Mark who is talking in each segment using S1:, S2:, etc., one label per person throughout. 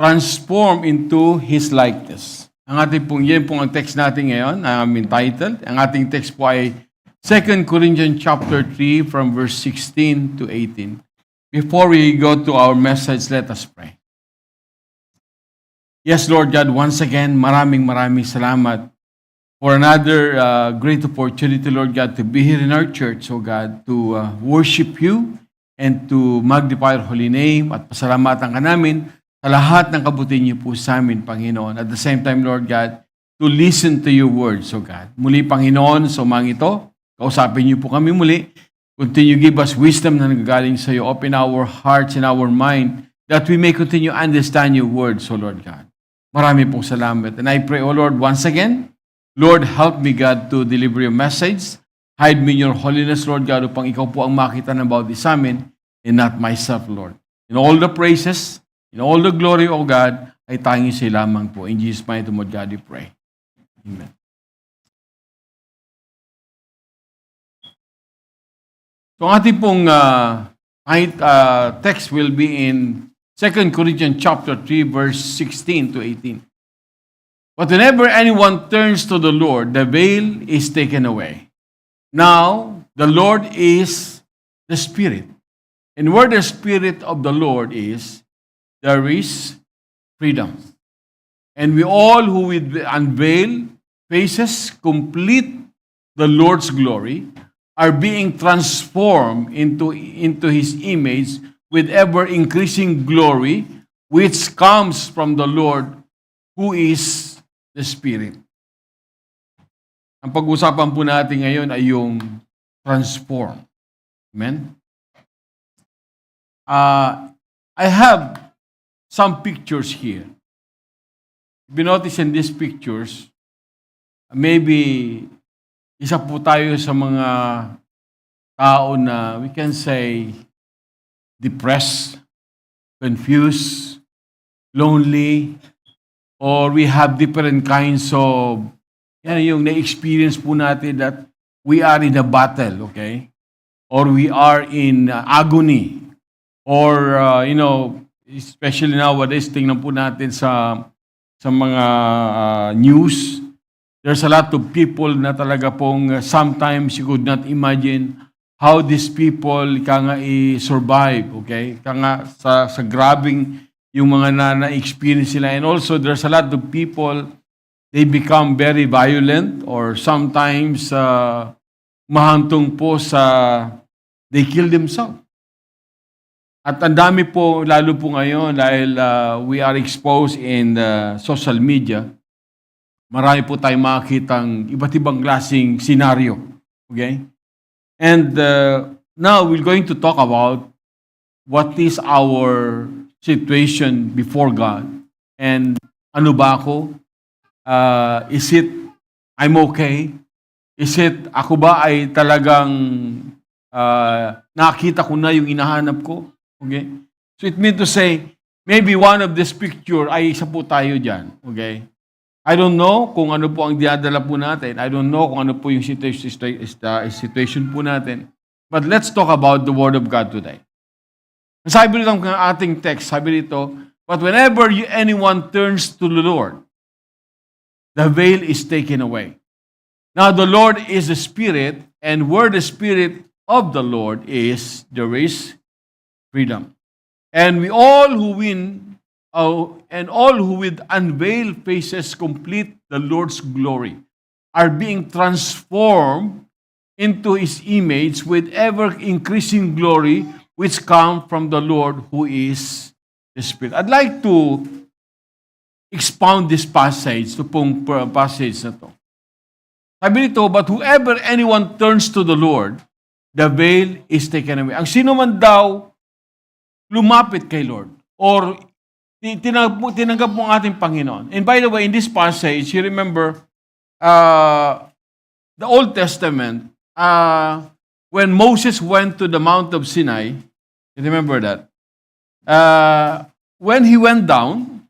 S1: transform into His likeness. Ang ating pong, yan pong ang text natin ngayon, ang aming title. Ang ating text po ay 2 Corinthians chapter 3 from verse 16 to 18. Before we go to our message, let us pray. Yes, Lord God, once again, maraming salamat for another great opportunity, Lord God, to be here in our church, oh God, to worship You and to magnify Your holy name at pasalamatan ka namin sa lahat ng kabutihan Niyo po sa amin, Panginoon. At the same time, Lord God, to listen to Your words, oh God. Muli, Panginoon, sa umang ito, kausapin Niyo po kami muli. Continue give us wisdom na nagagaling sa iyo. Open our hearts and our mind that we may continue understand Your words, O Lord God. Marami pong salamat. And I pray, O Lord, once again, Lord, help me, God, to deliver Your message. Hide me in Your holiness, Lord God, upang Ikaw po ang makita ng bawat isa amin and not myself, Lord. In all the praises, in all the glory, O God, ay tanging sa lamang po. In Jesus' mighty name, God, we pray. Amen. So ang ating pong text will be in 2 Corinthians chapter 3, verse 16 to 18. But whenever anyone turns to the Lord, the veil is taken away. Now, the Lord is the Spirit. And where the Spirit of the Lord is, there is freedom. And we all who with unveiled faces complete the Lord's glory are being transformed into His image with ever-increasing glory, which comes from the Lord, who is the Spirit. Ang pag-usapan po natin ngayon ay yung transform. Amen? I have some pictures here. If you notice in these pictures, maybe isa po tayo sa mga tao na we can say depressed, confused, lonely, or we have different kinds of, yan yung na-experience po natin that we are in a battle, okay? Or we are in agony. Or, especially nowadays, tingnan po natin sa mga news, there's a lot of people na talaga pong sometimes you could not imagine how these people i-survive, okay? Sa grabing yung mga na-experience sila. And also, there's a lot of people, they become very violent or sometimes mahantong po they kill themselves. At ang dami po, lalo po ngayon, dahil we are exposed in social media, marami po tayong makikitang iba't ibang klaseng senaryo. Okay? And now we're going to talk about what is our situation before God. And ano ba ako? Is it I'm okay? Is it ako ba ay talagang nakita ko na yung inahanap ko? Okay? So it means to say, maybe one of this picture ay isa po tayo dyan. Okay? I don't know kung ano po ang dinadala po natin. I don't know kung ano po yung situation po natin. But let's talk about the Word of God today. Sabi nito ng ating text, sabi nito, but whenever anyone turns to the Lord, the veil is taken away. Now the Lord is the Spirit, and where the Spirit of the Lord is, there is freedom. And we all who with unveiled faces complete the Lord's glory are being transformed into His image with ever-increasing glory which come from the Lord who is the Spirit. I'd like to expound this passage, ito pong passage na to. Sabi nito, but whoever anyone turns to the Lord, the veil is taken away. Ang sino man daw lumapit kay Lord or tinanggap mo ang ating Panginoon. And by the way, in this passage, you remember the Old Testament, when Moses went to the Mount of Sinai, you remember that? When he went down,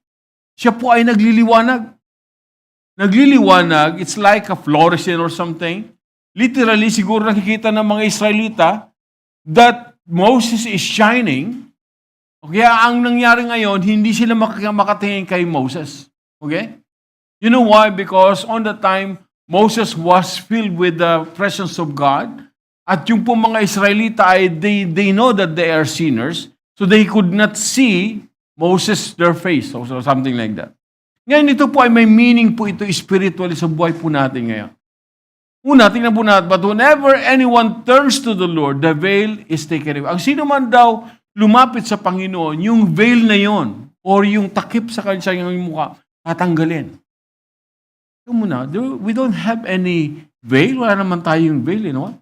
S1: siya po ay nagliliwanag. Nagliliwanag, it's like a fluorescent or something. Literally, siguro nakikita ng mga Israelita that Moses is shining Kaya ang nangyari ngayon, hindi sila makatingin kay Moses. Okay? You know why? Because on the time, Moses was filled with the presence of God. At yung po mga Israelita, they know that they are sinners. So they could not see Moses, their face, or something like that. Ngayon, ito po ay may meaning po ito spiritually sa buhay po natin ngayon. Una, tingnan po natin, but whenever anyone turns to the Lord, the veil is taken away. Ang sino man daw lumapit sa Panginoon, yung veil na yon, or yung takip sa kanyang mukha, tatanggalin. Ito muna, we don't have any veil. Wala naman tayong veil, you know what?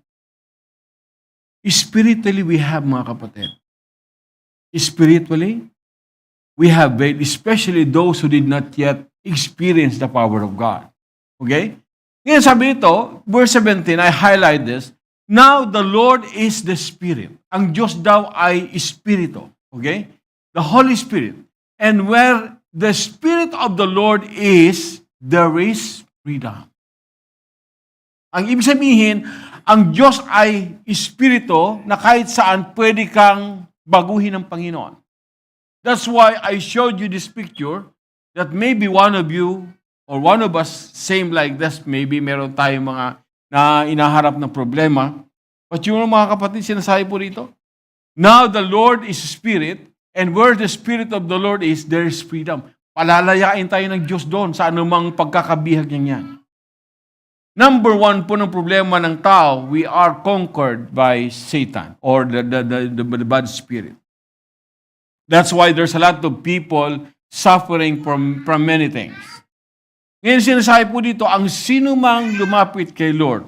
S1: Spiritually, we have, mga kapatid. Spiritually, we have veil, especially those who did not yet experience the power of God. Okay? Ngayon sabi nito, verse 17, I highlight this, now the Lord is the Spirit. Ang Diyos daw ay Espiritu. Okay? The Holy Spirit. And where the Spirit of the Lord is, there is freedom. Ang ibig sabihin, ang Diyos ay Espiritu na kahit saan pwede kang baguhin ng Panginoon. That's why I showed you this picture that maybe one of you or one of us same like this, maybe meron tayong mga na inaharap na problema. But yung mga kapatid, sinasabi po rito, now the Lord is Spirit, and where the Spirit of the Lord is, there is freedom. Palalayain tayo ng Diyos doon sa anumang pagkakabihag niya yan. Number one po ng problema ng tao, we are conquered by Satan or the bad spirit. That's why there's a lot of people suffering from many things. Ngayon sinasabi po dito, ang sino mang lumapit kay Lord,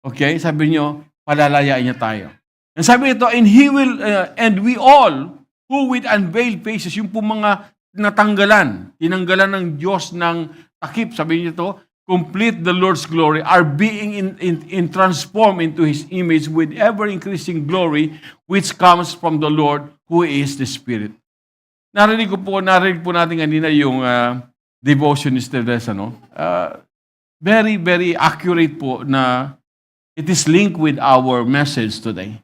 S1: okay, sabi niyo, palalayain niya tayo. And sabi nito, and He will, and we all, who with unveiled faces, yung po mga tinanggalan ng Diyos ng takip, sabi niyo to, complete the Lord's glory, are being in transformed into His image with ever-increasing glory, which comes from the Lord, who is the Spirit. Narinig po natin kanina yung devotion ni Teresa, no? Very, very accurate po na it is linked with our message today.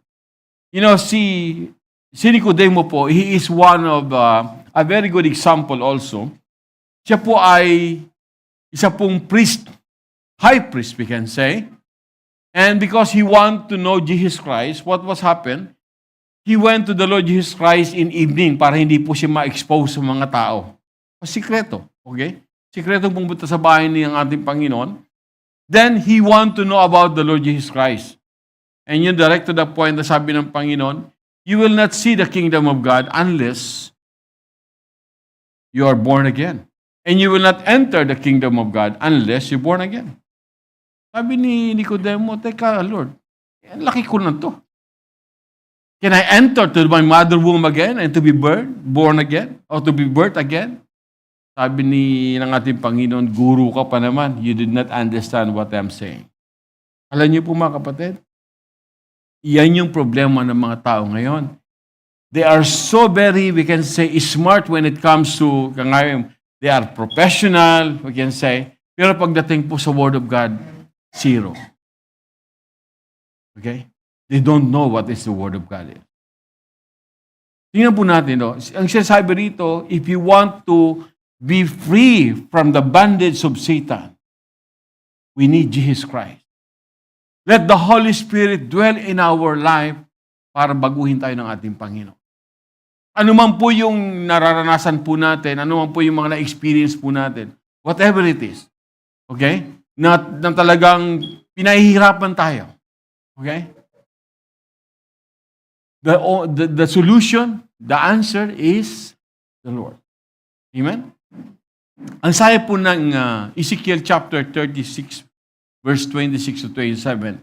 S1: You know, si Nicodemo po, he is one of a very good example also. Siya po ay isa pong priest, high priest we can say. And because he want to know Jesus Christ, what was happened? He went to the Lord Jesus Christ in evening para hindi po siya ma-expose sa mga tao. Sikreto, okay? Sikretong pumunta sa bahay ng ating Panginoon. Then he want to know about the Lord Jesus Christ. And yun direct to the point na sabi ng Panginoon, you will not see the kingdom of God unless you are born again. And you will not enter the kingdom of God unless you're born again. Sabi ni Nicodemo, teka, Lord, ang laki ko na to. Can I enter to my mother womb again and to be born again? Or to be birthed again? Sabi ng ating Panginoon, guru ka pa naman. You did not understand what I'm saying. Alam niyo po mga kapatid, yan yung problema ng mga tao ngayon. They are so very, we can say, smart when it comes to, they are professional, we can say, pero pagdating po sa Word of God, zero. Okay? They don't know what is the Word of God is. Tingnan po natin, no? Ang sinasabi rito, if you want to be free from the bondage of Satan, we need Jesus Christ. Let the Holy Spirit dwell in our life para baguhin tayo ng ating Panginoon. Ano man po yung nararanasan po natin, ano man po yung mga na-experience po natin, whatever it is, okay? Na talagang pinahihirapan tayo, okay? The solution, the answer is the Lord. Amen? Ang saya po ng Ezekiel chapter 36, verse 26 to 27.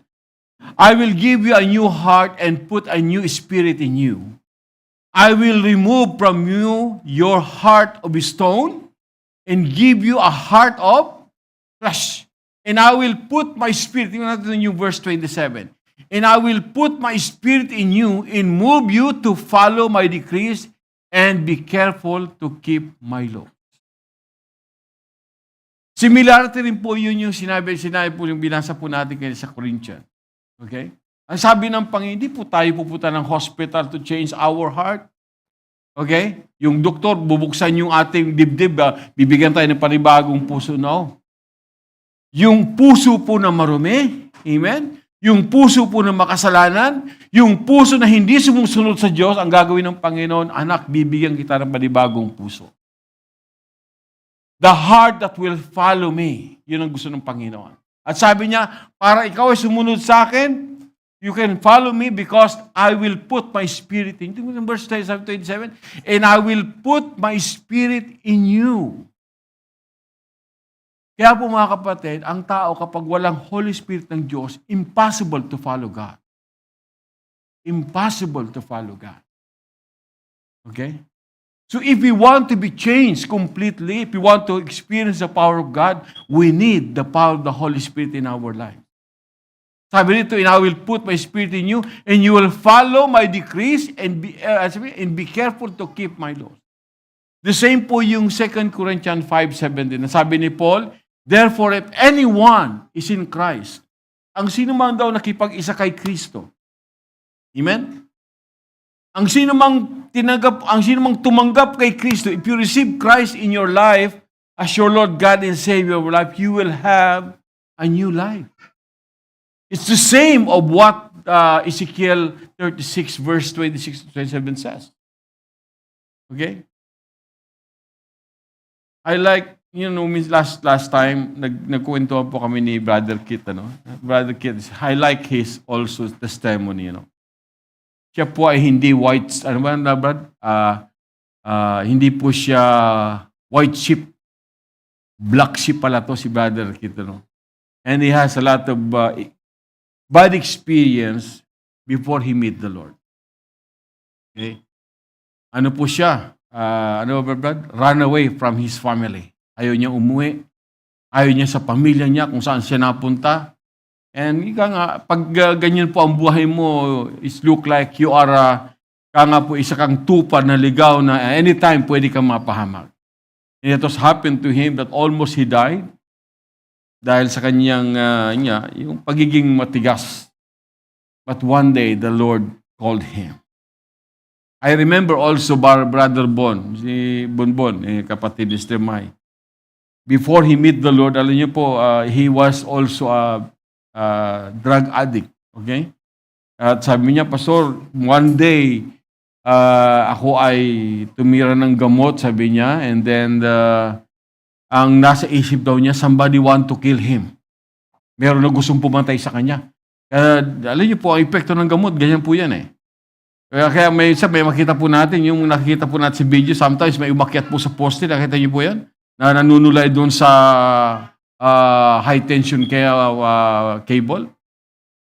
S1: I will give you a new heart and put a new spirit in you. I will remove from you your heart of stone and give you a heart of flesh. And I will put my spirit, tingnan natin yung verse 27. And I will put my spirit in you and move you to follow my decrees and be careful to keep my law. Similarity rin po yun yung sinabi po yung binasa po natin kayo sa Corinthians. Okay? Ang sabi ng Panginoon, hindi po tayo pupunta ng hospital to change our heart. Okay? Yung doktor, bubuksan yung ating dibdib, bibigyan tayo ng panibagong puso. No. Yung puso po na marumi, amen? Yung puso po na makasalanan, yung puso na hindi sumusunod sa Diyos, ang gagawin ng Panginoon, anak, bibigyan kita ng panibagong puso. The heart that will follow me, yun ang gusto ng Panginoon. At sabi niya, para ikaw ay sumunod sa akin, you can follow me because I will put my spirit in you. Verse 27, and I will put my spirit in you. Kaya po mga kapatid, ang tao kapag walang Holy Spirit ng Diyos, impossible to follow God. Impossible to follow God. Okay? So if we want to be changed completely, if we want to experience the power of God, we need the power of the Holy Spirit in our life. Sabi nito, and I will put my spirit in you, and you will follow my decrees, and be careful to keep my laws. The same po yung 2 Corinthians 5:17. Sabi ni Paul, therefore, if anyone is in Christ, ang sino man daw nakipag-isa kay Kristo. Amen? Ang sino mang tumanggap kay Kristo, if you receive Christ in your life as your Lord God and Savior of life, you will have a new life. It's the same of what Ezekiel 36 verse 26 to 27 says. Okay? I like, last time, nagkwentuhan po kami ni Brother Kit, Brother Kit, I like his also testimony, Siya po ay hindi white, Brad? Hindi po siya white sheep. Black sheep pala to si Brother Kit, And he has a lot of bad experience before he meet the Lord. Okay? Ano po siya? Brad? Run away from his family. Ayaw niya umuwi. Ayaw niya sa pamilya niya kung saan siya napunta. And ika nga, pag ganyan po ang buhay mo, it look like you are, isa kang tupad na ligaw na anytime pwede kang mapahamak. And it has happened to him that almost he died dahil sa kanyang, yung pagiging matigas. But one day, the Lord called him. I remember also Brother Bon, si Bonbon, kapatid ni Stemay. Before he met the Lord, alam niyo po, he was also a drug addict. Okay? At sabi niya, Pastor, one day, ako ay tumira ng gamot, sabi niya, and then, ang nasa isip daw niya, somebody want to kill him. Meron na gustong pumatay sa kanya. Alam niyo po, ang epekto ng gamot, ganyan po yan Kaya may makita po natin, yung nakikita po natin sa video, sometimes may umakyat po sa poste, nakita niyo po yan, na nanunulay doon sa high tension cable.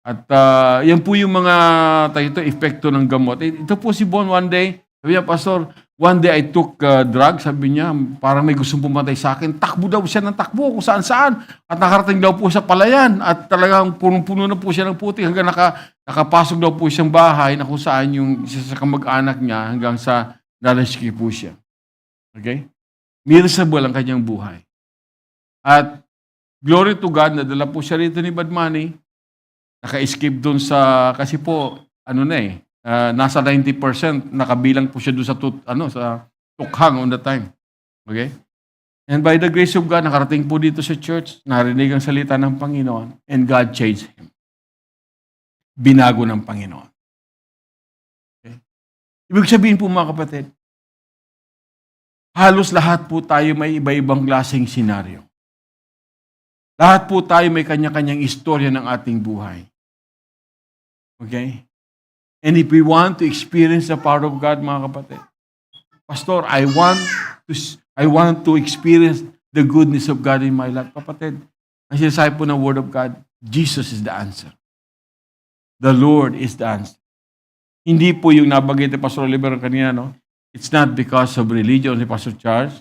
S1: At yan po yung mga epekto ng gamot. Ito po si Bon one day, sabi niya, Pastor, one day I took drugs, sabi niya, parang may gustong pumatay sa akin. Takbo daw siya ng takbo kung saan-saan. At nakarating daw po sa palayan. At talagang punong-puno na po siya ng putik hanggang nakapasok daw po siyang bahay na kung saan yung isa sa kamag-anak niya hanggang sa nalaski po siya. Okay? Miserable ang kanyang buhay. At glory to God, nadala po siya rito ni Bad Money. Naka-escape doon sa, kasi po, nasa 90%, nakabilang po siya doon sa tukhang on the time. Okay? And by the grace of God, nakarating po dito sa church, narinig ang salita ng Panginoon, and God changed him. Binago ng Panginoon. Okay? Ibig sabihin po mga kapatid, halos lahat po tayo may iba-ibang klaseng senaryo. Lahat po tayo may kanya-kanyang istorya ng ating buhay. Okay? And if we want to experience the power of God, mga kapatid, Pastor, I want to experience the goodness of God in my life. Kapatid, ang sinasabi po ng Word of God, Jesus is the answer. The Lord is the answer. Hindi po yung nabanggit ni Pastor Oliver kanina, It's not because of religion ni Pastor Charles.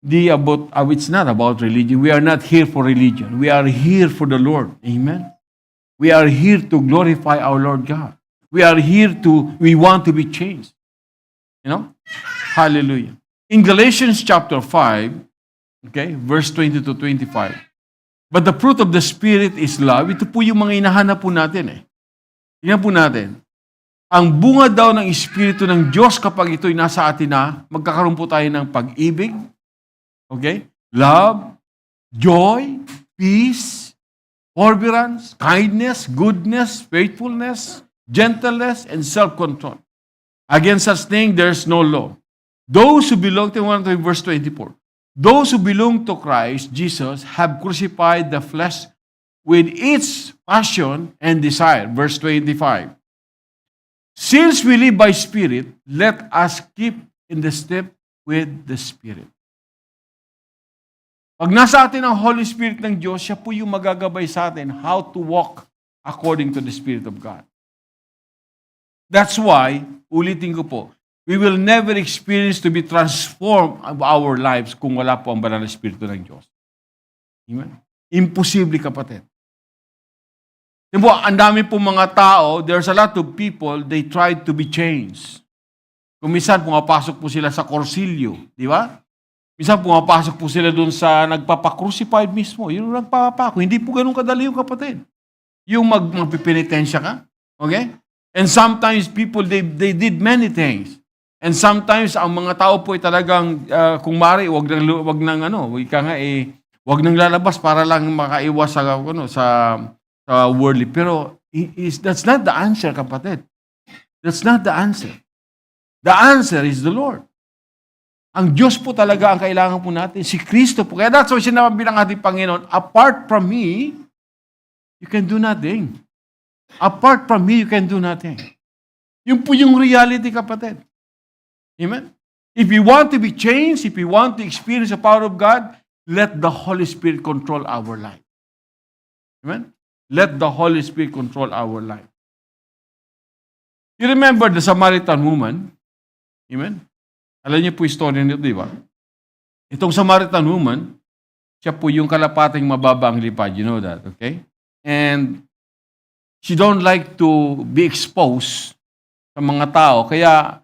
S1: It's not about religion. We are not here for religion. We are here for the Lord. Amen? We are here to glorify our Lord God. We are here we want to be changed. Hallelujah. In Galatians chapter 5, okay, verse 20 to 25, but the fruit of the Spirit is love. Ito po yung mga hinahanap po natin Tingnan po natin. ang bunga daw ng Espiritu ng Diyos kapag ito'y nasa atin na, magkakaroon po tayo ng pag-ibig, okay? Love, joy, peace, forbearance, kindness, goodness, faithfulness, gentleness, and self-control. Against such thing, there's no law. Those who belong to verse 24, those who belong to Christ Jesus have crucified the flesh with its passion and desire. Verse 25. Since we live by Spirit, let us keep in the step with the Spirit. Pag nasa atin ang Holy Spirit ng Diyos, siya po yung magagabay sa atin how to walk according to the Spirit of God. That's why, ulitin ko po, we will never experience to be transformed of our lives kung wala po ang banal na Espiritu ng Diyos. Amen? Imposible, kapatid. Diba, ang dami po mga tao, there's a lot of people, they tried to be changed. Kung minsan, pumapasok po sila sa korsilyo, di ba? Minsan, pumapasok po sila dun sa nagpapakrucified mismo. Yung nagpapako. Hindi po ganun kadali yung kapatid. Yung magpipinitensya ka. Okay? And sometimes people, they did many things. And sometimes, ang mga tao po ay talagang, kung mari, wag nang lalabas para lang makaiwas sa worldly. Pero that's not the answer, kapatid. That's not the answer. The answer is the Lord. Ang Diyos po talaga ang kailangan po natin. Si Kristo po. Kaya that's why sinabi ng ating Panginoon, apart from me, you can do nothing. Apart from me, you can do nothing. Yun po yung reality, kapatid. Amen? If you want to be changed, if you want to experience the power of God, let the Holy Spirit control our life. Amen? Let the Holy Spirit control our life. You remember the Samaritan woman? Amen? Alam niyo po yung story nito, di ba? Itong Samaritan woman, siya po yung kalapating mababa ang lipad. You know that, okay? And she don't like to be exposed sa mga tao. Kaya,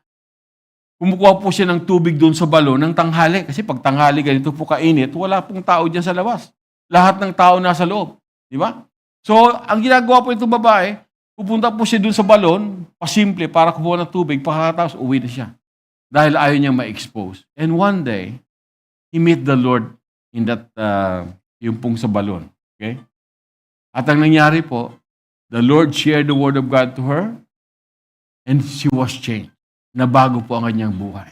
S1: kumukuha po siya ng tubig doon sa balon ng tanghali. Kasi pag tanghali, ganito po kainit, wala pong tao dyan sa labas. Lahat ng tao nasa loob. Di ba? So, ang ginagawa po itong babae, pupunta po siya doon sa balon, pasimple, para kumuha ng tubig, pagkatapos uwi na siya. Dahil ayaw niyang ma-expose. And one day, he met the Lord in that, yung pong sa balon. Okay? At ang nangyari po, the Lord shared the Word of God to her, and she was changed. Nabago po ang kanyang buhay.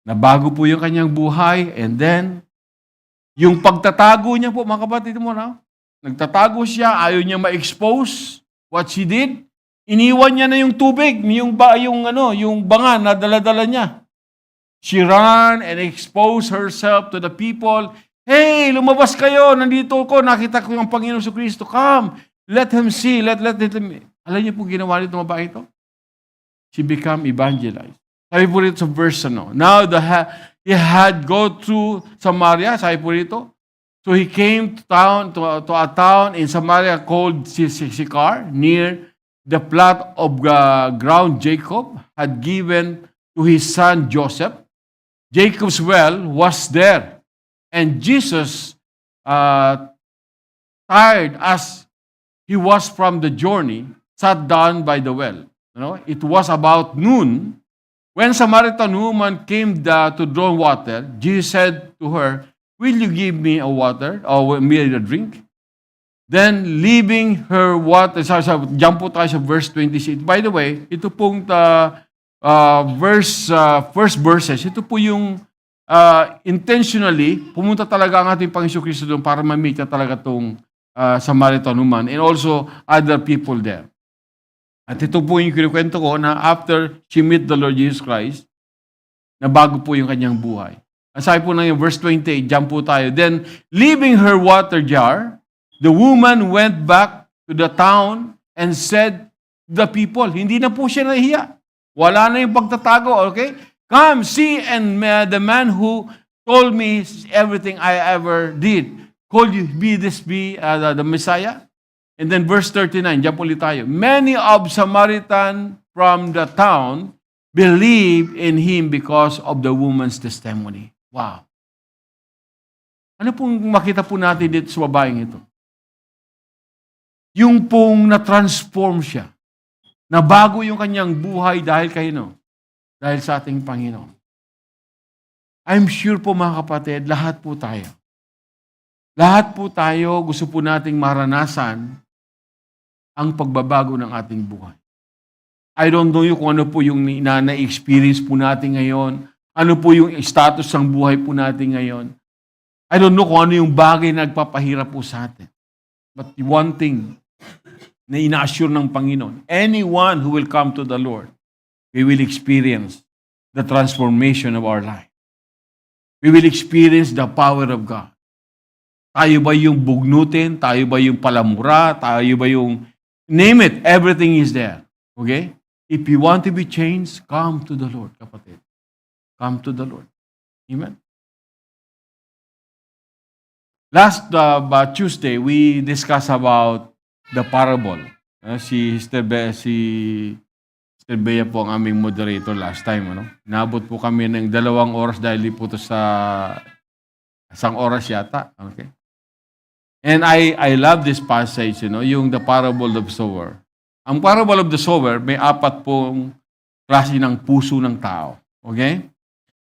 S1: Nabago po yung kanyang buhay, and then, yung pagtatago niya po, mga kapatid mo na, nagtatago siya, ayaw niya ma-expose what she did. Iniwan niya na yung tubig, yung banga na dala-dala niya. She ran and exposed herself to the people. Hey, lumabas kayo, nandito ko, nakita ko yung Panginoon sa Kristo. Come, let him see, let him. Alam niyo po ginawa nito mga ito? She became evangelized. Sabi po rito sa verse, now he had go through Samaria, sabi po rito. So he came to a town in Samaria called Sychar, near the plot of ground Jacob had given to his son Joseph. Jacob's well was there. And Jesus, tired as he was from the journey, sat down by the well. It was about noon. When Samaritan woman came to draw water, Jesus said to her, "Will you give me a water or me a drink?" Then, leaving her water, jump po tayo sa verse 26. By the way, ito pong first verses, ito po yung intentionally, pumunta talaga ang ating Panginoon Kristo doon para ma-meet na talaga itong Samaritan woman and also other people there. At ito po yung kinikwento ko na after she met the Lord Jesus Christ, nabago po yung kanyang buhay. Ang sabi po ng verse 28, jump po tayo. Then, leaving her water jar, the woman went back to the town and said to the people, hindi na po siya nahiya. Wala na yung pagtatago, okay? Come, see, and the man who told me everything I ever did. Could you be the Messiah? And then verse 39, dyan po ulit tayo. Many of Samaritan from the town believed in him because of the woman's testimony. Wow. Ano pong makita po natin dito sa babaeng ito? Yung pong na-transform siya. Nabago yung kanyang buhay dahil kay no? Dahil sa ating Panginoon. I'm sure po mga kapatid, lahat po tayo. Lahat po tayo gusto po nating maranasan ang pagbabago ng ating buhay. I don't know kung ano po yung na-experience po natin ngayon. Ano po yung status ng buhay po natin ngayon. I don't know kung ano yung bagay na nagpapahirap po sa atin. But one thing na ina-assure ng Panginoon, anyone who will come to the Lord, we will experience the transformation of our life. We will experience the power of God. Tayo ba yung bugnutin? Tayo ba yung palamura? Tayo ba yung... Name it, everything is there. Okay? If you want to be changed, come to the Lord, kapatid. Come to the Lord. Amen? Last Tuesday, we discussed about the parable. Si Sister Bea po ang aming moderator last time. Ano? Nabot po kami ng 2 oras dahil po ito sa 1 oras yata. Okay? And I love this passage, yung the parable of the sower. Ang parable of the sower, may 4 pong klase ng puso ng tao. Okay?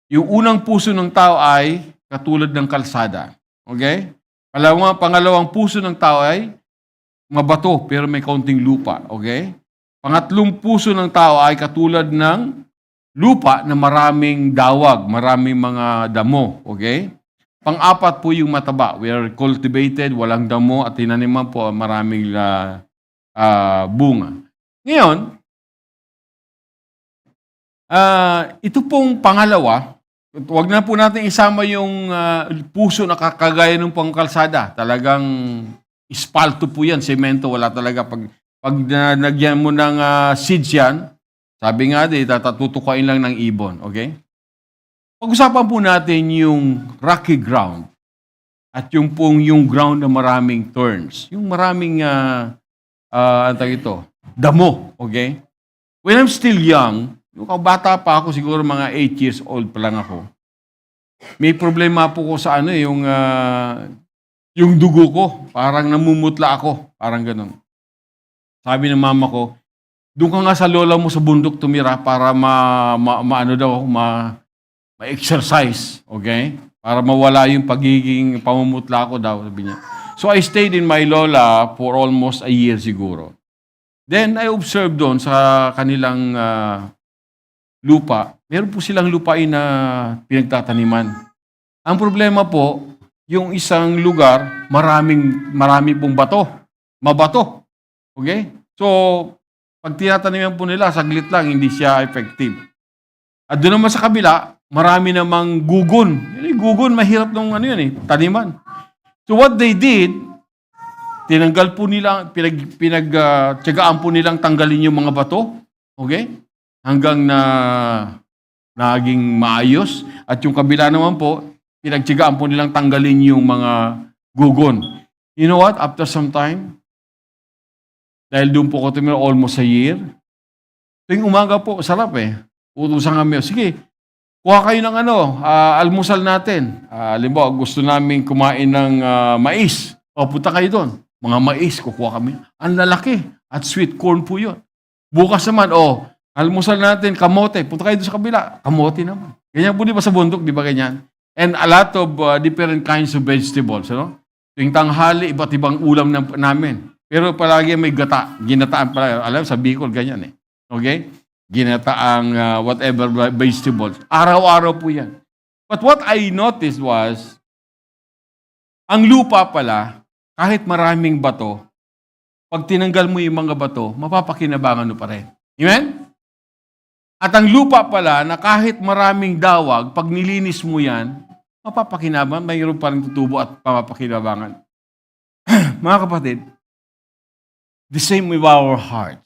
S1: Yung unang puso ng tao ay katulad ng kalsada. Okay? Pangalawang puso ng tao ay mabato pero may kaunting lupa. Okay? Pangatlong puso ng tao ay katulad ng lupa na maraming dawag, maraming mga damo. Okay? Pang-4 po yung mataba. We are cultivated, walang damo at tinaniman po maraming bunga. Ngayon, ito pong pangalawa, wag na po natin isama yung puso na kagaya ng pangkalsada. Talagang ispalto po yan, semento, wala talaga. Pag nagyan mo ng seeds yan, sabi nga tutukain lang ng ibon. Okay? Pag-usapan po natin yung rocky ground at yung ground na maraming thorns. Yung maraming, damo. Okay? When I'm still young, nung bata pa ako, siguro mga 8 years old pa lang ako, may problema po ko sa yung dugo ko. Parang namumutla ako. Parang ganun. Sabi ng mama ko, doon ka nga sa lola mo sa bundok tumira para ma-exercise. Okay? Para mawala yung pagiging pamumutla ko daw, sabi niya. So I stayed in my lola for almost a year siguro. Then I observed doon sa kanilang lupa, meron po silang lupain na pinagtataniman. Ang problema po, yung isang lugar, marami pong bato. Mabato. Okay? So, pag tinataniman po nila, saglit lang, hindi siya effective. At doon naman sa kabila, marami namang gugon. Yung gugon, mahirap nung taniman. So what they did, tinanggal po nila, pinagtiyagaan po nilang tanggalin yung mga bato. Okay? Hanggang na naging maayos. At yung kabila naman po, pinagtiyagaan po nilang tanggalin yung mga gugon. You know what? After some time, dahil doon po ko tumira almost a year, tuwing umaga po, sarap utusan kami, sige, kuha kayo ng almusal natin. Halimbawa, gusto namin kumain ng mais. O, punta kayo doon. Mga mais, kukuha kami. Ang lalaki. At sweet corn po yun. Bukas naman, almusal natin, kamote. Punta kayo doon sa kabila. Kamote naman. Ganyan po di ba sa bundok, di ba ganyan? And a lot of different kinds of vegetables. Tuwing tanghali, iba't ibang ulam namin. Pero palagi may gata. Ginataan pala. Alam, sa Bicol, ganyan Okay? Ginataang whatever vegetables. Araw-araw po yan. But what I noticed was, ang lupa pala, kahit maraming bato, pag tinanggal mo yung mga bato, mapapakinabangan mo pa rin. Amen? At ang lupa pala, na kahit maraming dawag, pag nilinis mo yan, mapapakinabangan, mayroon pa rin tutubo at mapapakinabangan. Mga kapatid, the same with our heart.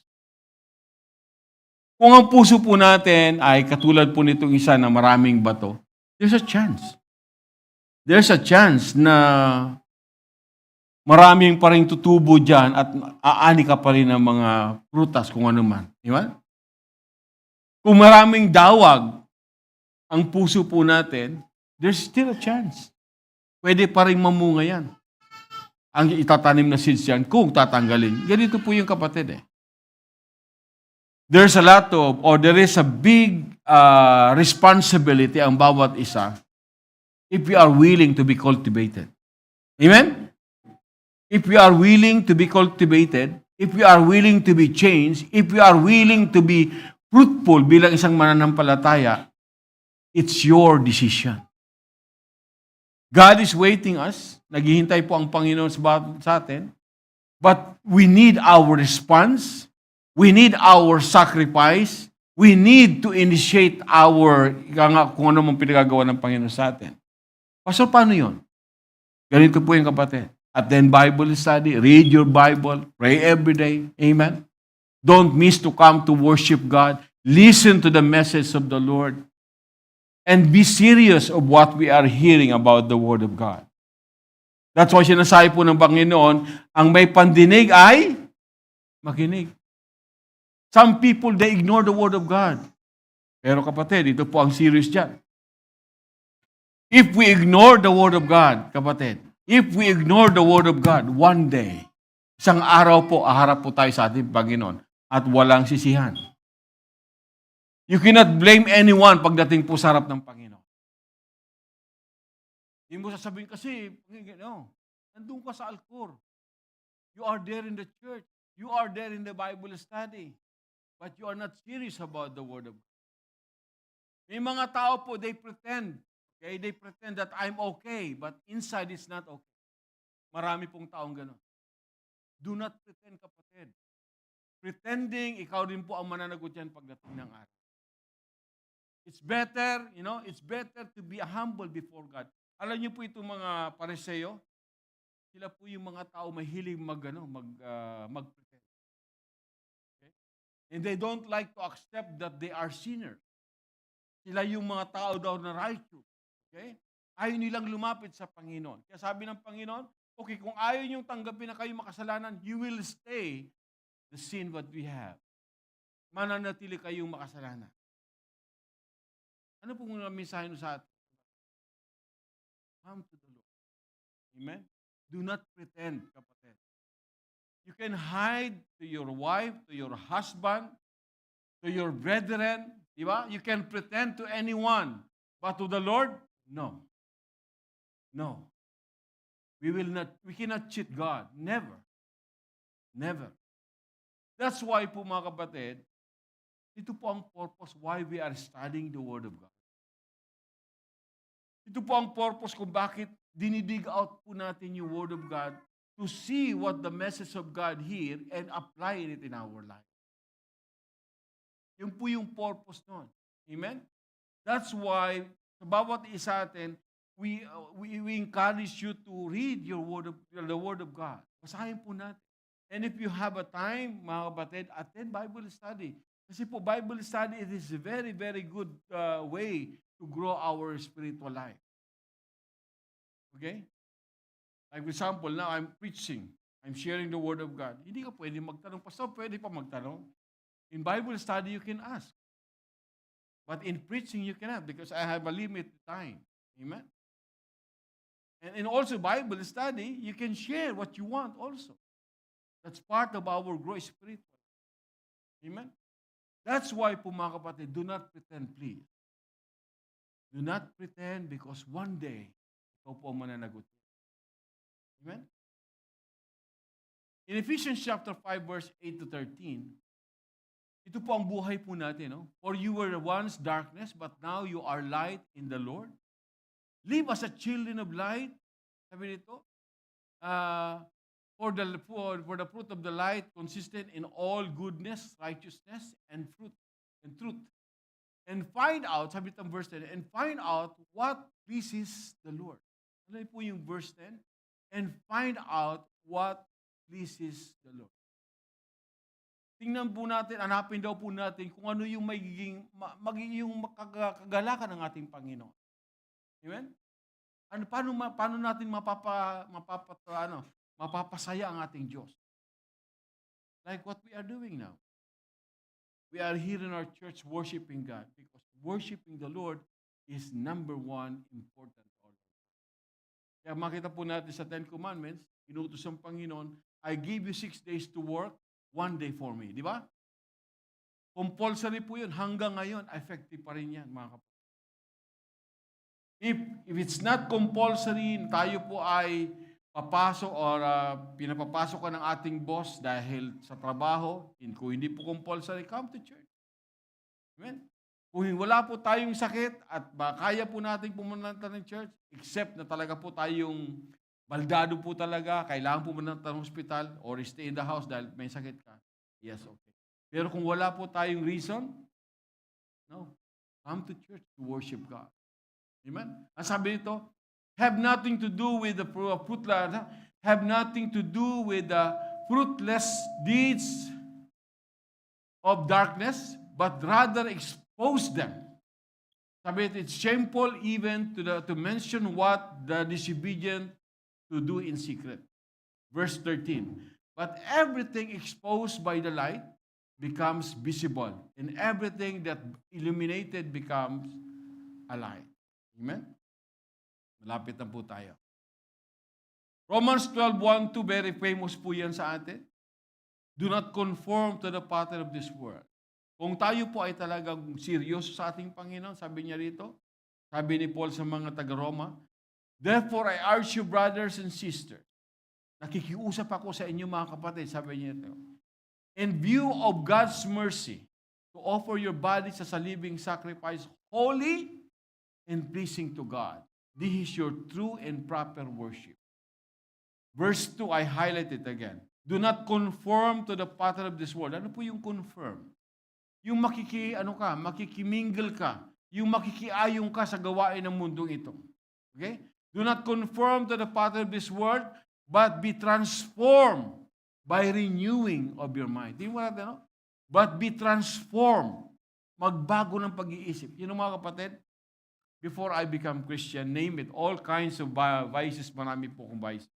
S1: Kung ang puso po natin ay katulad po nitong isa na maraming bato, there's a chance. There's a chance na maraming pa rin tutubo dyan at aani ka pa rin ng mga prutas kung ano man. Di ba? Kung maraming dawag ang puso po natin, there's still a chance. Pwede pa rin mamunga yan. Ang itatanim na seeds yan kung tatanggalin. Ganito po yung kapatid there's a lot of, or there is a big responsibility ang bawat isa if we are willing to be cultivated. Amen? If we are willing to be cultivated, if we are willing to be changed, if we are willing to be fruitful bilang isang mananampalataya, it's your decision. God is waiting us. Naghihintay po ang Panginoon sa atin. But we need our response. We need our sacrifice. We need to initiate kung ano mong pinagagawa ng Panginoon sa atin. Pastor, paano yun? Ganito po yung kapatid. Attend Bible study, read your Bible, pray every day. Amen? Don't miss to come to worship God. Listen to the message of the Lord. And be serious of what we are hearing about the Word of God. That's why sinasabi po ng Panginoon, ang may pandinig ay makinig. Some people, they ignore the Word of God. Pero kapatid, ito po ang serious dyan. If we ignore the Word of God, kapatid, if we ignore the Word of God, one day, isang araw po, aharap po tayo sa ating Panginoon at walang sisihan. You cannot blame anyone pagdating po sa harap ng Panginoon. Hindi mo sasabihin kasi, nandun ka sa Alcor. You are there in the church. You are there in the Bible study. But you are not serious about the Word of God. May mga tao po, they pretend. Okay? They pretend that I'm okay, but inside it's not okay. Marami pong taong gano'n. Do not pretend, kapatid. Pretending, ikaw din po ang mananagot yan pagdating ng araw. It's better, it's better to be humble before God. Alam niyo po itong mga Pariseo, sila po yung mga tao mahilig mag-pretend. Okay? And they don't like to accept that they are sinners. Sila yung mga tao daw na righteous. Okay? Ayaw nilang lumapit sa Panginoon. Kaya sabi ng Panginoon, okay, kung ayaw niyong tanggapin na kayo makasalanan, you will stay the sin what we have. Mananatili kayong makasalanan. Ano pong mensahe sa atin? Come to the Lord. Amen? Do not pretend, kapatid. You can hide to your wife, to your husband, to your brethren, di ba? You can pretend to anyone. But to the Lord, no. No. We cannot cheat God. Never. Never. That's why po mga kapatid, ito po ang purpose why we are studying the Word of God. Ito po ang purpose kung bakit dinidig out po natin yung Word of God to see what the message of God here and apply it in our life. Yun po yung purpose nun. Amen? That's why, sa bawat isa atin, we encourage you to read the Word of God. Basahin po natin. And if you have a time, mga kapatid, attend Bible study. Kasi po, Bible study, it is a very, very good way to grow our spiritual life. Okay? Like for example, now I'm preaching. I'm sharing the Word of God. Hindi ka pwede magtanong. Pastor, pwede pa magtanong. In Bible study, you can ask. But in preaching, you cannot because I have a limited time. Amen? And also Bible study, you can share what you want also. That's part of our growth spiritual. Amen? That's why po mga kapatid, do not pretend, please. Do not pretend because one day, ikaw po ang mananagot. Amen? In Ephesians chapter 5, verse 8 to 13, ito po ang buhay po natin. No? For you were once darkness, but now you are light in the Lord. Live as a children of light. Sabi nito, for the fruit of the light consistent in all goodness, righteousness, and truth. And find out, sabi itong verse 10, and find out what pleases the Lord. Ano po yung verse 10? And find out what pleases the Lord. Tingnan po natin, hanapin daw po natin kung ano yung magiging kagalakan ng ating Panginoon. Amen? Paano natin mapapasaya ang ating Diyos? Like what we are doing now. We are here in our church worshiping God because worshiping the Lord is number one important. Kaya makita po natin sa Ten Commandments, inutos ang Panginoon, I give you 6 days to work, 1 day for me. Di ba? Compulsory po yun. Hanggang ngayon, effective pa rin yan, mga kapatid. If it's not compulsory, tayo po ay papasok or pinapapasok ka ng ating boss dahil sa trabaho, kung hindi po compulsory, come to church. Amen? Kung wala po tayong sakit at kaya po natin pumunta ng church, except na talaga po tayong baldado po talaga, kailangan po pumunta ng hospital or stay in the house dahil may sakit ka, yes, okay. Pero kung wala po tayong reason, no, come to church to worship God. Amen? Ang sabi nito, have nothing to do with the fruitless deeds of darkness, but rather expose them. Sabi ito, it's shameful even to mention what the disobedient to do in secret. Verse 13, but everything exposed by the light becomes visible, and everything that illuminated becomes a light. Amen? Malapit na po tayo. Romans 12:1-2, very famous po yan sa atin. Do not conform to the pattern of this world. Kung tayo po ay talagang seryoso sa ating Panginoon, sabi niya rito, sabi ni Paul sa mga taga-Roma, therefore I urge you, brothers and sisters, nakikiusap ako sa inyo mga kapatid, sabi niya ito, in view of God's mercy, to offer your bodies as a living sacrifice, holy and pleasing to God. This is your true and proper worship. Verse 2, I highlight it again. Do not conform to the pattern of this world. Ano po yung confirm? Yung makikimingle ka, yung makikiayong ka sa gawain ng mundong ito. Okay? Do not conform to the pattern of this world, but be transformed by renewing of your mind. Tingnan mo natin, no? But be transformed. Magbago ng pag-iisip. Yun mga kapatid, before I become Christian, name it, all kinds of vices, marami po kong vices.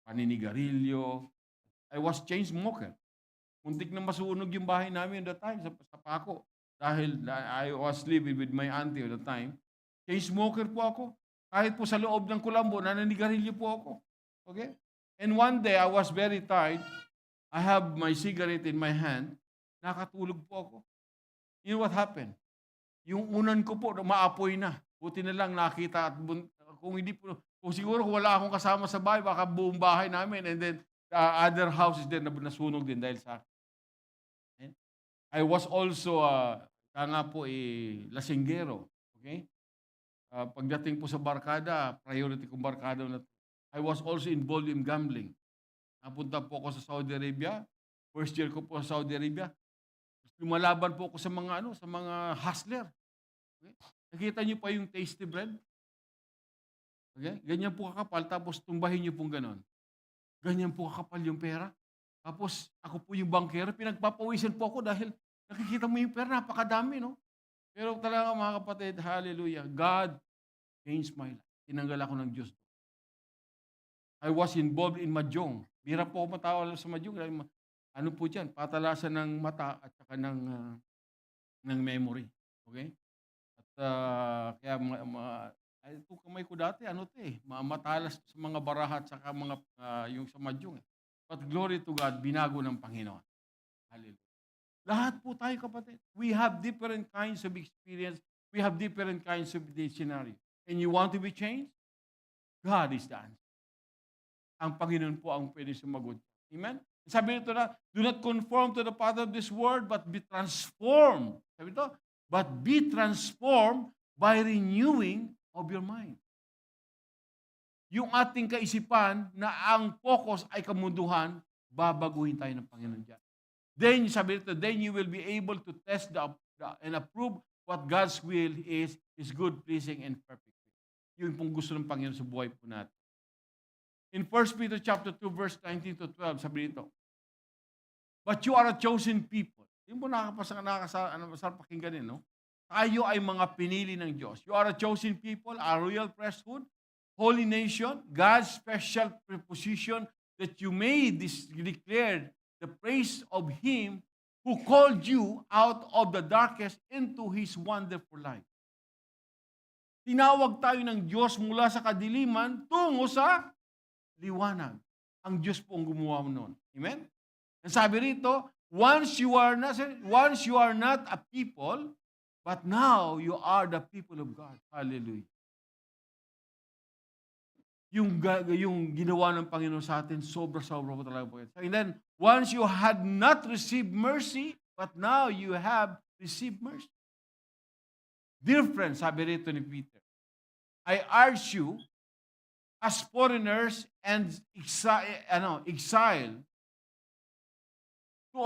S1: Paninigarilyo. I was chain smoker. Muntik na masunog yung bahay namin at that time sa Paco. Dahil I was living with my auntie at that time. Chain smoker po ako. Kahit po sa loob ng kulambo, naninigarilyo po ako. Okay? And one day, I was very tired. I have my cigarette in my hand. Nakatulog po ako. You know what happened? Yung unan ko po, maapoy na. Buti na lang nakita at kung hindi po, kung siguro kung wala akong kasama sa bahay, baka buong bahay namin and then other houses din na nasunog din dahil sa akin. I was also, lasinggero. Okay? Pagdating po sa barkada, priority kong barkada na I was also involved in gambling. Napunta po ako sa Saudi Arabia. First year ko po sa Saudi Arabia. Lumalaban po ako sa mga hustler. Okay? Nakita niyo pa yung tasty bread? Okay? Ganyan po kakapal, tapos tumbahin niyo pong ganon. Ganyan po kakapal yung pera. Tapos ako po yung bankero, pinagpapawisan po ako dahil nakikita mo yung pera, napakadami, no? Pero talaga mga kapatid, hallelujah, God changed my life. Tinanggal ako ng Diyos. I was involved in mahjong. Bira po ako matawal sa mahjong. Ano po dyan? Patalasan ng mata at saka ng memory. Okay? At kaya ito kamay ko dati, matalas sa mga baraha at saka yung sa mahjong. But glory to God, binago ng Panginoon. Hallelujah. Lahat po tayo kapatid. We have different kinds of experience. We have different kinds of scenario. And you want to be changed? God is the answer. Ang Panginoon po ang pwede sumagot. Amen? Sabi nito na, do not conform to the pattern of this world, but be transformed. Sabi ito, but be transformed by renewing of your mind. Yung ating kaisipan na ang focus ay kamunduhan, babaguhin tayo ng Panginoon dyan. Then, sabi nito, then you will be able to test and approve what God's will is His good, pleasing, and perfect. Yun pong gusto ng Panginoon sa buhay po natin. In 1 Peter chapter 2, verse 19-12, sabi dito, but you are a chosen people. Yung po nakakasarap pakinggan no? Tayo ay mga pinili ng Diyos. You are a chosen people, a royal priesthood, holy nation, God's special preposition that you may declare the praise of Him who called you out of the darkness into His wonderful light. Tinawag tayo ng Diyos mula sa kadiliman tungo sa liwanag. Ang Diyos po ang gumawa noon. Amen? Ang sabi rito, once you are not a people, but now you are the people of God. Hallelujah. Yung ginawa ng Panginoon sa atin, sobra-sobra po talaga po yan. And then, once you had not received mercy, but now you have received mercy. Dear friends, sabi rito ni Peter, I urge you, as foreigners and exile, to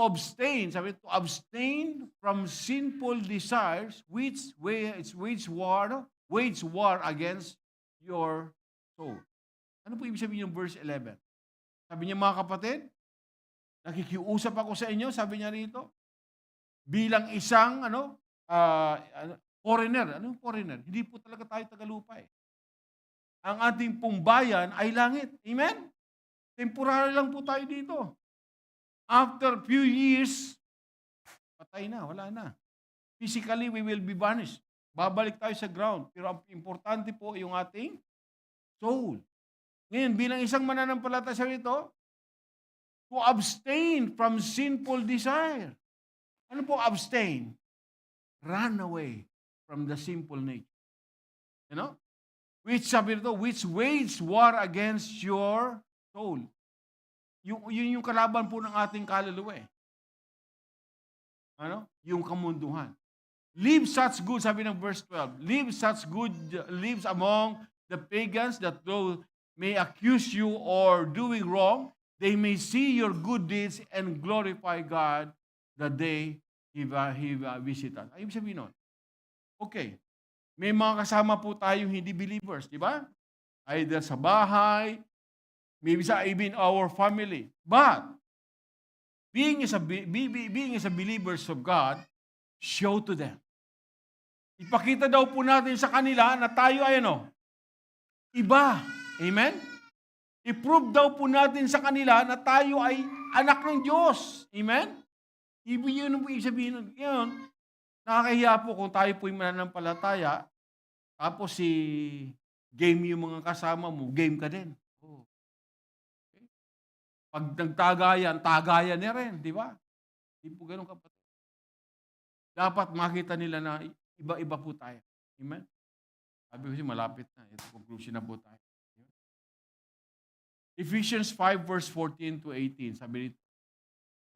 S1: abstain from sinful desires which wage war against your soul. Ano po ibig sabihin ng verse 11? Sabi niya, mga kapatid, nakikiusap ako sa inyo, sabi niya rito, bilang isang foreigner. Ano yung foreigner? Hindi po talaga tayo tagalupa eh. Ang ating pong bayan ay langit. Amen? Temporary lang po tayo dito. After few years, patay na, wala na. Physically, we will be vanished. Babalik tayo sa ground. Pero ang importante po yung ating soul. Ngayon, bilang isang mananampalataya sa ito, to abstain from sinful desire. Ano po abstain? Run away from the sinful nature. You know? Which wage war against your soul. Yun yung kalaban po ng ating kaluluwa eh. Ano? Yung kamunduhan. Live such good, sabi ng verse 12, lives among the pagans that though may accuse you or doing wrong, they may see your good deeds and glorify God the day He visit us. Ayun sabihin nun. Okay. May mga kasama po tayong hindi believers, di ba? Either sa bahay, maybe even our family. But, being as a believers of God, show to them. Ipakita daw po natin sa kanila na tayo ay iba. Amen? I-prove daw po natin sa kanila na tayo ay anak ng Diyos. Amen? Yun ang po ibig sabihin. Yun, nakakahiya po kung tayo po yung mananampalataya, tapos game yung mga kasama mo, game ka din. Oh. Okay? Pag tagayan niya rin, di ba? Hindi po ganun kapatid. Dapat makita nila na iba-iba po tayo. Amen? Sabi ko malapit na. Ito, conclusion na po tayo. Ephesians 5 verse 14 to 18, sabi dito,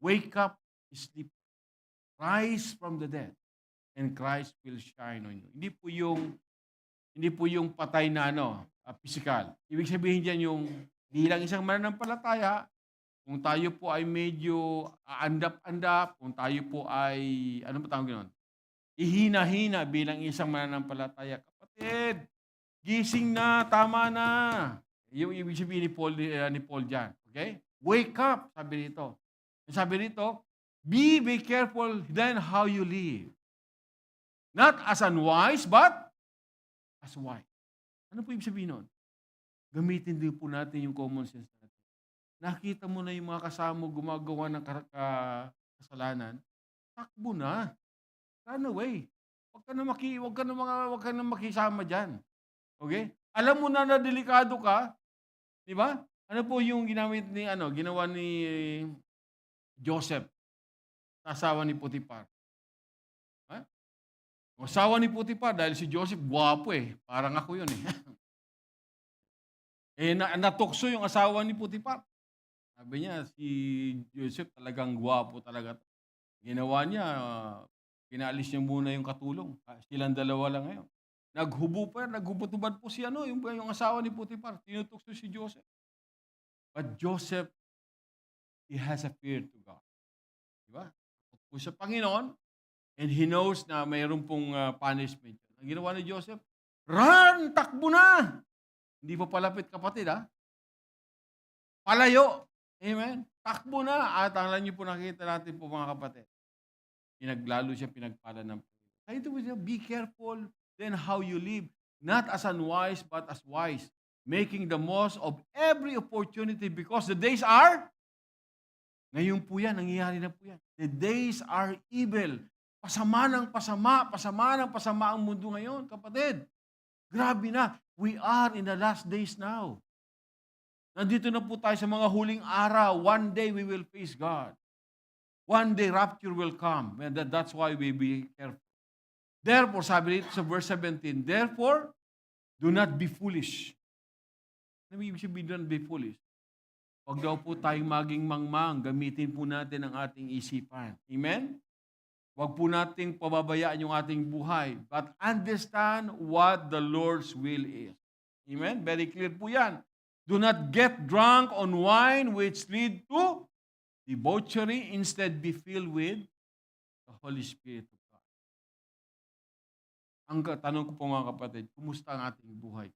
S1: wake up, sleep, rise from the dead, and Christ will shine on you. Hindi po yung patay na physical. Ibig sabihin diyan yung bilang isang mananampalataya, kung tayo po ay medyo andap-andap, kung tayo po ay, ano ba tawag gano'n? Ihina-hina bilang isang mananampalataya. Kapatid, gising na, tama na. Yung ibig sabihin ni Paul dyan. Okay? Wake up, sabi dito. Sabi dito, be careful then how you live. Not as unwise, but as wise. Ano po ibig sabihin nun? Gamitin din po natin yung common sense natin. Nakita mo na yung mga kasama gumagawa ng kasalanan, takbo na. Run away. Huwag ka na makisama dyan. Okay? Alam mo na delikado ka, di ba? Ano po yung ginawa ni Joseph, asawa ni Potiphar? Ha? Asawa ni Potiphar dahil si Joseph gwapo eh. Parang ako yun eh. Natukso yung asawa ni Potiphar. Sabi niya, si Joseph talagang gwapo talaga. Ginawa niya, pinaalis niya muna yung katulong. Silang dalawa lang ngayon. Naghubot-hubad po si yung asawa ni Potiphar. Tinutukso si Joseph. But Joseph, he has a fear to God. Diba? Po sa Panginoon, and he knows na mayroon pong punishment. Ang ginawa ni Joseph, run! Takbo na! Hindi pa palapit kapatid, ha? Palayo! Amen? Takbo na! At ang niyo po nakita natin po mga kapatid. Lalo siya pinagpala ng Panginoon. Kaya ito po siya, be careful then how you live. Not as unwise, but as wise. Making the most of every opportunity because the days are, ngayon po yan, nangyayari na po yan. The days are evil. Pasama ng pasama ang mundo ngayon, kapatid. Grabe na. We are in the last days now. Nandito na po tayo sa mga huling araw. One day we will face God. One day, rapture will come. And that's why we be careful. Therefore, sabi dito sa verse 17, therefore, do not be foolish. Ano ibig sabihin, do not be foolish? Huwag daw po tayong maging mangmang. Gamitin po natin ang ating isipan. Amen? Huwag po nating pababayaan yung ating buhay. But understand what the Lord's will is. Amen? Very clear po yan. Do not get drunk on wine which lead to debauchery. Instead, be filled with the Holy Spirit of God. Ang tanong ko po mga kapatid, kumusta ang ating buhay?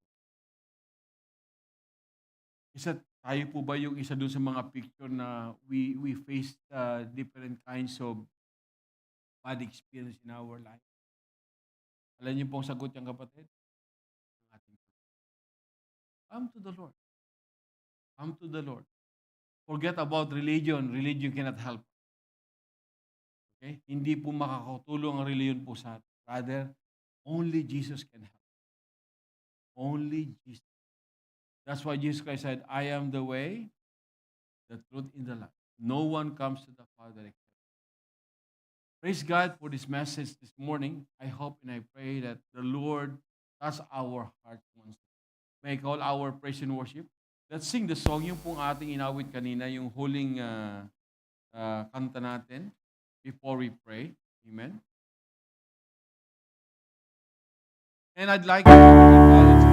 S1: Tayo po ba yung isa doon sa mga picture na we face different kinds of bad experience in our life? Alam niyo po ang sagot yung kapatid? Come to the Lord. Come to the Lord. Forget about religion. Religion cannot help. Okay? Hindi po makakatulong ang religion po sa atin. Rather, only Jesus can help. Only Jesus. That's why Jesus Christ said, I am the way, the truth, and the life. No one comes to the Father except. Praise God for this message this morning. I hope and I pray that the Lord touch our hearts once. May call our praise and worship. Let's sing the song, yung pong ating inawit kanina, yung huling kanta natin before we pray. Amen. And I'd like to acknowledge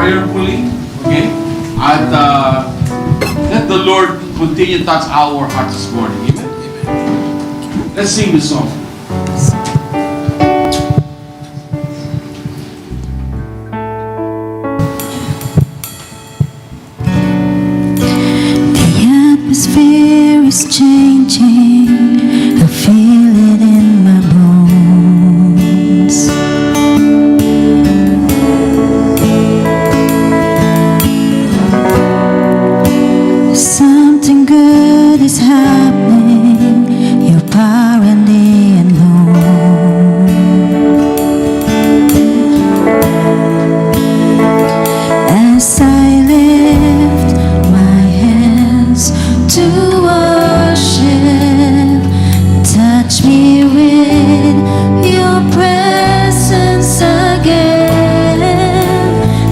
S1: prayerfully, okay? And let the Lord continue to touch our hearts this morning. Amen. Amen. Let's sing the song.
S2: The atmosphere is changing. I feel it in my bones. Something good is happening. Your power and the unknown. As I lift my hands to worship, touch me with your presence again.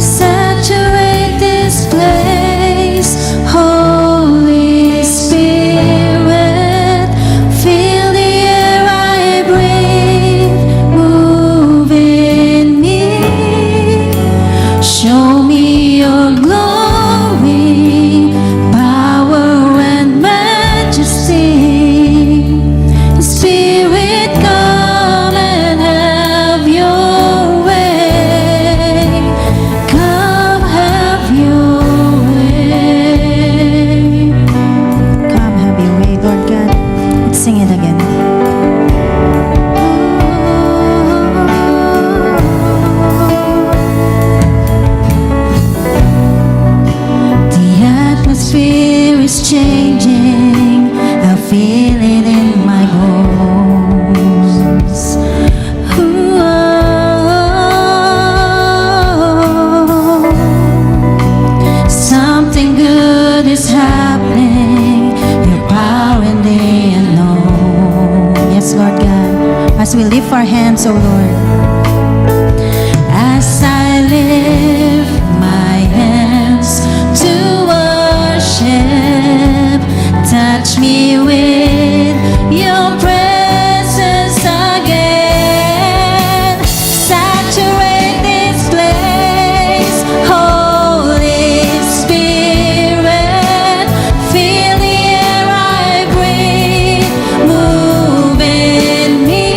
S2: Saturate this place, Holy Spirit. Feel the air I breathe, move in me. Show me your glory, power and majesty. Spirit, come and have your way. Come have your way. Come have your way, Lord God. Let's sing it again. The atmosphere is changing. I feel it in my bones. Something good is happening. Your power and the unknown. Yes, Lord God. As we lift our hands, O Lord. As I lift my hands to worship, touch me with your presence again. Saturate this place, Holy Spirit. Feel the air I breathe, move in me.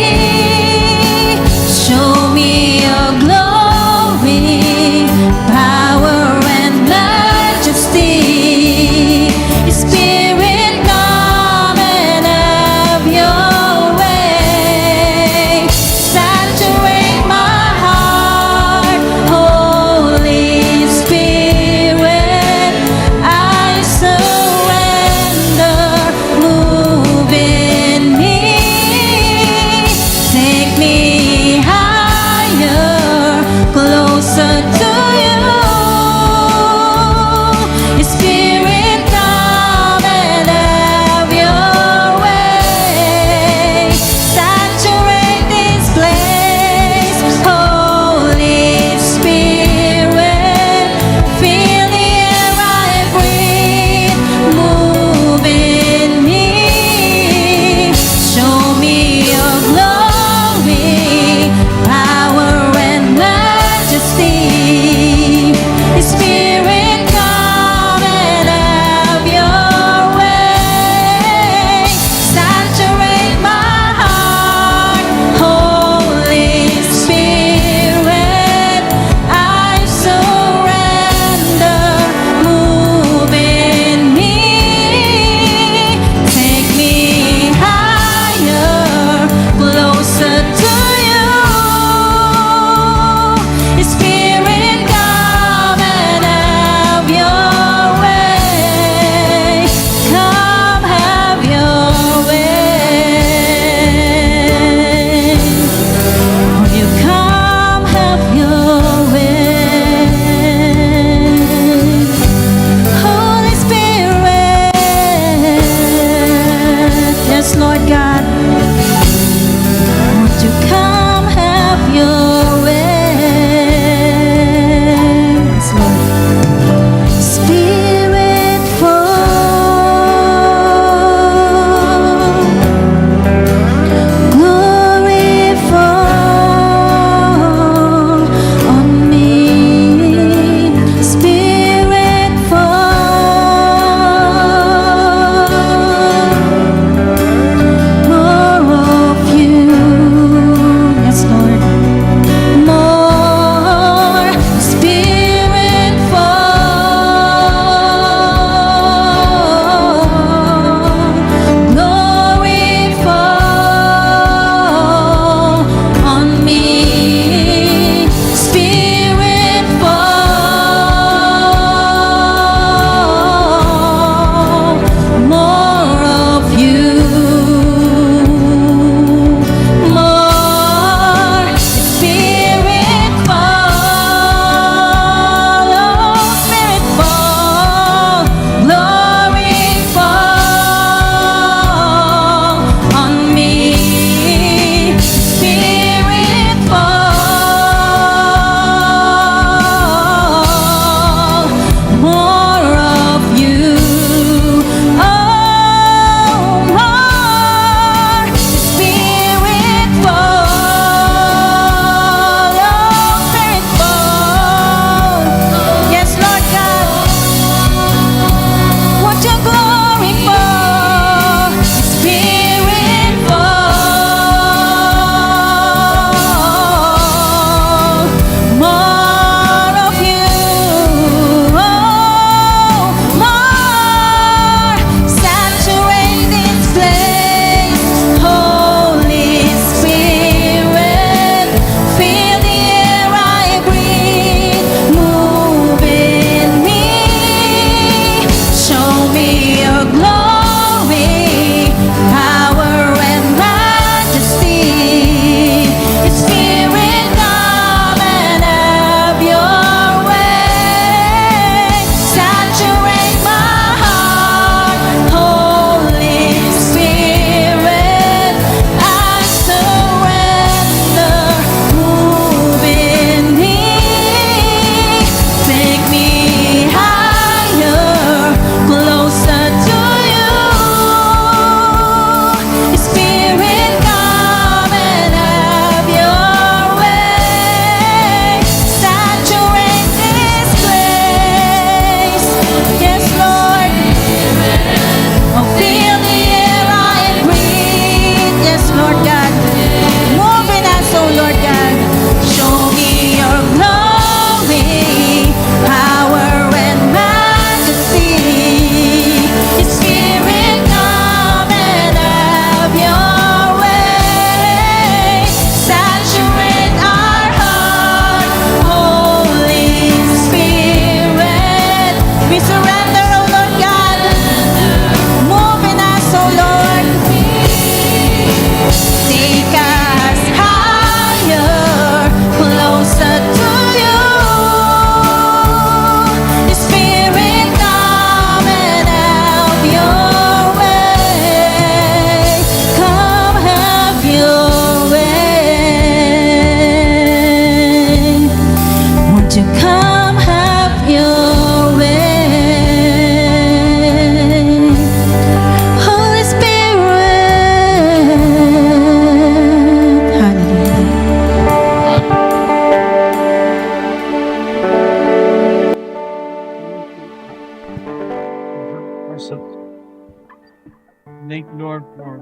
S1: Thank you, Lord, for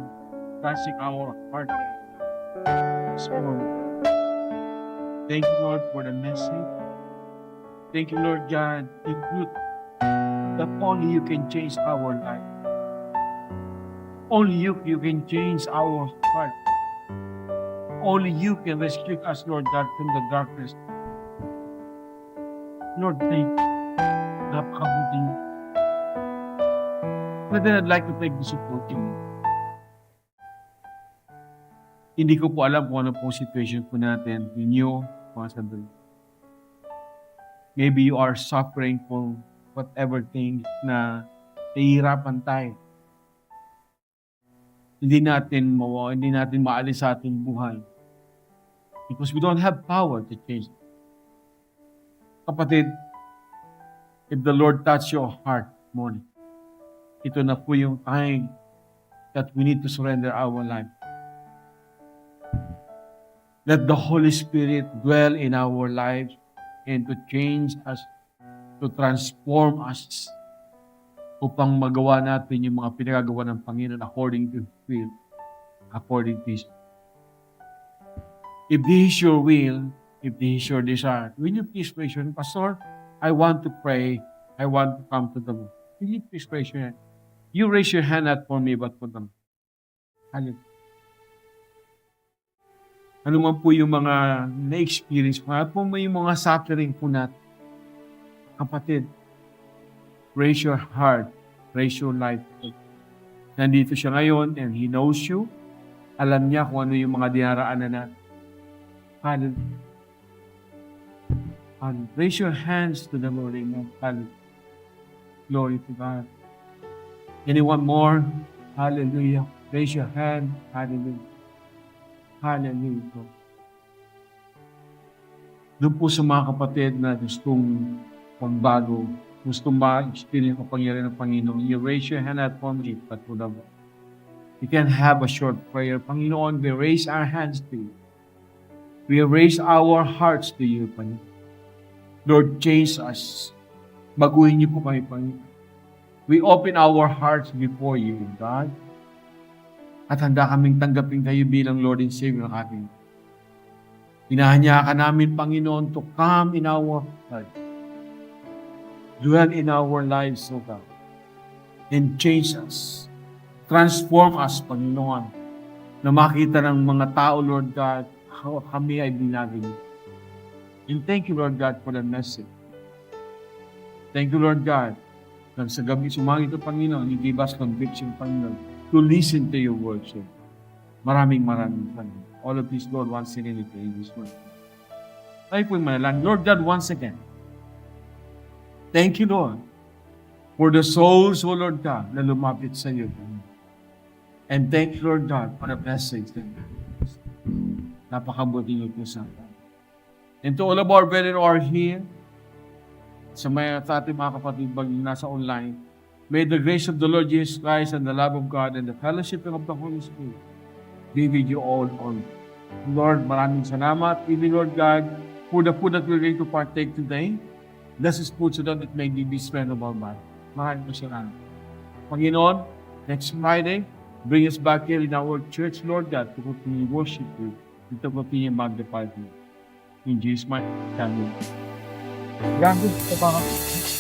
S1: touching our heart this morning. Thank you, Lord, for the message. Thank you, Lord God, the truth that only you can change our life. Only you can change our heart. Only you can rescue us, Lord God, from the darkness. Lord, thank you. Napakabuti niyo. But then I'd like to take this opportunity. Hindi ko po alam kung ano po situation po natin. Ninyo, mga sandali. Maybe you are suffering for whatever thing na nahihirapan tayo. Hindi natin maalis sa ating buhay. Because we don't have power to change it. Kapatid, if the Lord touch your heart morning, ito na po yung time that we need to surrender our life. Let the Holy Spirit dwell in our lives and to change us, to transform us upang magawa natin yung mga pinagagawa ng Panginoon according to His will, according to His. If this is your will, if this is your desire, will you please raise your hand? Pastor, I want to pray. I want to come to the Lord. Will you please raise your hand? You raise your hand not for me, but for them. Hallelujah. Ano man po yung mga na-experience po, po may mga suffering po natin. Kapatid, raise your heart, raise your life. Nandito siya ngayon and He knows you. Alam niya kung ano yung mga dinaraanan natin. Hallelujah. Hallelujah. Raise your hands to the Lord. Amen. Hallelujah. Glory to God. Anyone more? Hallelujah. Raise your hand. Hallelujah. Hallelujah. Doon po sa mga kapatid na gustong magbago, gustong ma-experience ang pangyarihan ng Panginoon, you raise your hand at for me, but for the Lord. You can have a short prayer. Panginoon, we raise our hands to you. We raise our hearts to you, Panginoon. Lord, change us. Baguhin niyo po kami, Panginoon. We open our hearts before you, God. At handa kaming tanggapin kayo bilang Lord and Savior ng ating. Hinahanyakan namin, Panginoon, to come in our life. Dwell in our lives, O God. And change us. Transform us, Panginoon. Na makita ng mga tao, Lord God, how kami ay binagay niyo. And thank you, Lord God, for the message. Thank you, Lord God, na sa gabi sumangit ito, Panginoon, you give us conviction, Panginoon, to listen to your words. Maraming Panginoon. All of this, Lord, once again, we pray in this word. Tayo po'y manalangin. Lord God, once again, thank you, Lord, for the souls, O Lord God, na lumapit sa iyo. And thank you, Lord God, for the message that napakabuti niyo po sa atin. And to all of our brethren who are here, sa ating mga kapatid bang nasa online, may the grace of the Lord Jesus Christ and the love of God and the fellowship of the Holy Spirit be with you all on. Lord, maraming salamat. Even Lord God, for the food that we're going to partake today, bless this food so that it may be strength of our body. Maraming salamat. Panginoon, next Friday, bring us back here in our church, Lord God, to continue worship you and to continue magnify you. In Jesus' mighty name. God bless you.